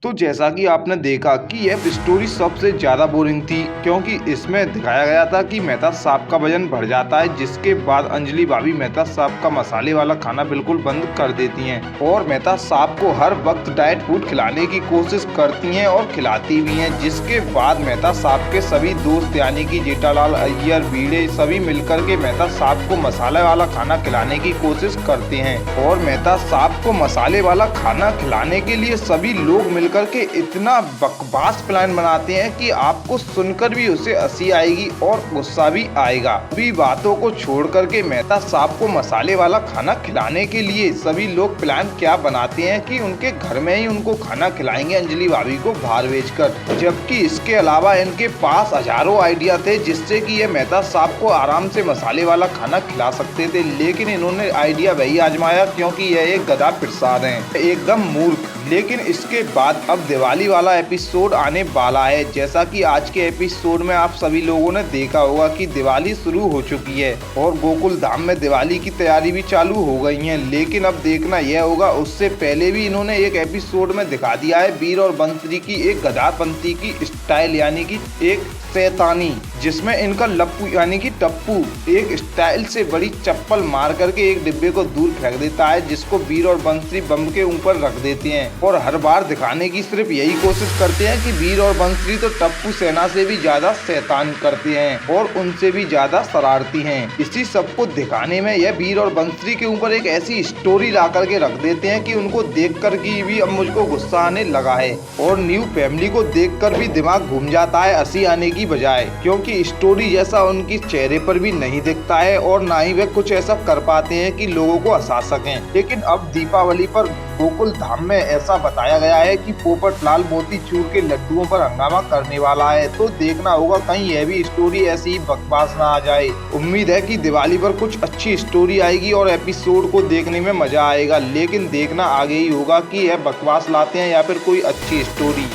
तो जैसा कि आपने देखा कि यह स्टोरी सबसे ज़्यादा बोरिंग थी, क्योंकि इसमें दिखाया गया था कि मेहता साहब का वजन बढ़ जाता है, जिसके बाद अंजलि भाभी मेहता साहब का मसाले वाला खाना बिल्कुल बंद कर देती हैं और मेहता साहब को हर वक्त डाइट फूड खिलाने की कोशिश करती हैं और खिलाती भी हैं। जिसके बाद मेहता साहब के सभी दोस्त यानी कि जेठालाल, अय्यर, भिड़े सभी मिलकर के मेहता साहब को मसाले वाला खाना खिलाने की कोशिश करते हैं और मेहता साहब को मसाले वाला खाना खिलाने के लिए सभी लोग करके इतना बकवास प्लान बनाते हैं कि आपको सुनकर भी उसे हंसी आएगी और गुस्सा भी आएगा। सभी बातों को छोड़ करके मेहता साहब को मसाले वाला खाना खिलाने के लिए सभी लोग प्लान क्या बनाते हैं कि उनके घर में ही उनको खाना खिलाएंगे अंजलि भाभी को बाहर बेचकर। जबकि इसके अलावा इनके पास हजारों आइडिया थे जिससे कि ये मेहता साहब को आराम से मसाले वाला खाना खिला सकते थे, लेकिन इन्होंने आइडिया वही आजमाया क्योंकि यह एक गधा प्रसाद है, एकदम मूर्ख। लेकिन इसके बाद अब दिवाली वाला एपिसोड आने वाला है। जैसा कि आज के एपिसोड में आप सभी लोगों ने देखा होगा कि दिवाली शुरू हो चुकी है और गोकुल धाम में दिवाली की तैयारी भी चालू हो गई है। लेकिन अब देखना यह होगा, उससे पहले भी इन्होंने एक एपिसोड में दिखा दिया है वीर और बंसरी की एक गधापंथी की स्टाइल यानी कि एक शैतानी, जिसमें इनका लप्पू यानी कि टप्पू एक स्टाइल से बड़ी चप्पल मार करके एक डिब्बे को दूर फेंक देता है, जिसको वीर और बंसरी बम के ऊपर रख देते हैं और हर बार दिखाने की सिर्फ यही कोशिश करते हैं कि वीर और बंसरी तो टप्पू सेना से भी ज्यादा शैतान करते हैं और उनसे भी ज्यादा शरारती हैं। इसी सब को दिखाने में यह वीर और बंसरी के ऊपर एक ऐसी स्टोरी ला करके रख देते हैं कि उनको देख कर की भी अब मुझको गुस्सा आने लगा है और न्यू फैमिली को देख कर भी दिमाग घूम जाता है हंसी आने की बजाय, क्योंकि स्टोरी जैसा उनकी चेहरे पर भी नहीं दिखता है और ना ही वे कुछ ऐसा कर पाते हैं कि लोगों को हंसा सकें। लेकिन अब दीपावली पर गोकुल धाम में ऐसा बताया गया है कि पोपट लाल मोतीचूर के लड्डुओं पर हंगामा करने वाला है, तो देखना होगा कहीं यह भी स्टोरी ऐसी ही बकवास ना आ जाए। उम्मीद है कि दिवाली पर कुछ अच्छी स्टोरी आएगी और एपिसोड को देखने में मजा आएगा, लेकिन देखना आगे ही होगा कि यह बकवास लाते हैं या फिर कोई अच्छी स्टोरी।